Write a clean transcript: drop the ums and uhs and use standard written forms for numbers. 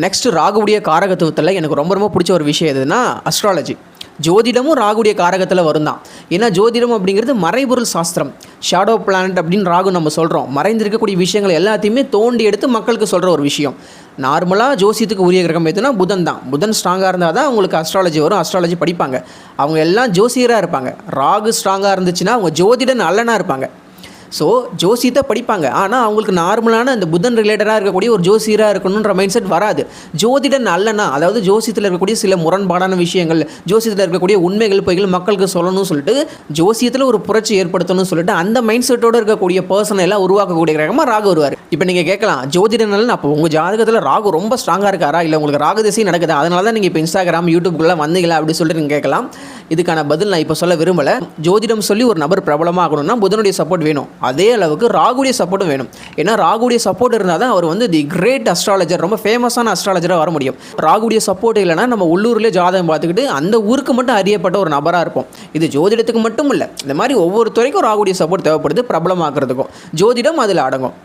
Next ராகுவுடைய காரகத்துவத்தில் எனக்கு ரொம்ப ரொம்ப பிடிச்ச ஒரு விஷயம் எதுனா அஸ்ட்ராலஜி. ஜோதிடமும் ராகுடைய காரகத்தில் வரும் தான். ஏன்னா ஜோதிடம் அப்படிங்கிறது மறைபொருள் சாஸ்திரம். ஷேடோ பிளானட் அப்படின்னு ராகு நம்ம சொல்கிறோம். மறைந்திருக்கக்கூடிய விஷயங்கள் எல்லாத்தையுமே தோண்டி எடுத்து மக்களுக்கு சொல்கிற ஒரு விஷயம். நார்மலாக ஜோசியத்துக்கு உரிய கிரகம் எதுனா புதன் தான். புதன் ஸ்ட்ராங்காக இருந்தால் தான் அவங்களுக்கு அஸ்ட்ராலஜி வரும், அஸ்ட்ராலஜி படிப்பாங்க. அவங்க எல்லாம் ஜோசியராக இருப்பாங்க. ராகு ஸ்ட்ராங்காக இருந்துச்சுன்னா அவங்க ஜோதிட நல்லனாக இருப்பாங்க. ஸோ ஜோசியத்தை படிப்பாங்க, ஆனால் அவங்களுக்கு நார்மலான அந்த புதன் ரிலேட்டடாக இருக்கக்கூடிய ஒரு ஜோசியராக இருக்கணுன்ற மைண்ட் செட் வராது. ஜோதிடன் அல்லனா, அதாவது ஜோசியத்தில் இருக்கக்கூடிய சில முரண்பாடான விஷயங்கள், ஜோசியத்தில் இருக்கக்கூடிய உண்மைகள் பொய்கள் மக்களுக்கு சொல்லணும்னு சொல்லிட்டு, ஜோசியத்தில் ஒரு புரட்சி ஏற்படுத்தணும்னு சொல்லிட்டு அந்த மைண்ட் செட்டோடு இருக்கக்கூடிய பர்சனை எல்லாம் உருவாக்கக்கூடிய கிரகமாக ராகு வருவார். இப்போ நீங்கள் கேட்கலாம், ஜோதிட நலன் அப்போ உங்கள் ஜாதகத்தில் ராகு ரொம்ப ஸ்ட்ராங்காக இருக்காரா, இல்லை உங்களுக்கு ராகு திசை நடக்குதா, அதனால தான் நீங்கள் இப்போ இன்ஸ்டாகிராம் யூடியூப்குள்ளே வந்தீங்களா அப்படின்னு சொல்லிட்டு நீங்கள் கேட்கலாம். இதுக்கான பதில் நான் இப்போ சொல்ல விரும்பலை. ஜோதிடம் சொல்லி ஒரு நபர் பிரபலமாகணும்னா புதனுடைய சப்போர்ட் வேணும், அதே அளவுக்கு ராகுடைய சப்போர்ட்டும் வேணும். ஏன்னா ராகுடைய சப்போர்ட் இருந்தால் தான் அவர் வந்து தி கிரேட் அஸ்ட்ராலஜர், ரொம்ப ஃபேமஸான அஸ்ட்ராலஜராக வர முடியும். ராகுடைய சப்போர்ட் இல்லைனா நம்ம உள்ளூர்லேயே ஜாதகம் பார்த்துக்கிட்டு அந்த ஊருக்கு மட்டும் அறியப்பட்ட ஒரு நபராக இருப்போம். இது ஜோதிடத்துக்கு மட்டும் இல்லை, இந்த மாதிரி ஒவ்வொரு துறைக்கும் ராகுடைய சப்போர்ட் தேவைப்படுது பிரபலமாக்குறதுக்கும். ஜோதிடம் அதில் அடங்கும்.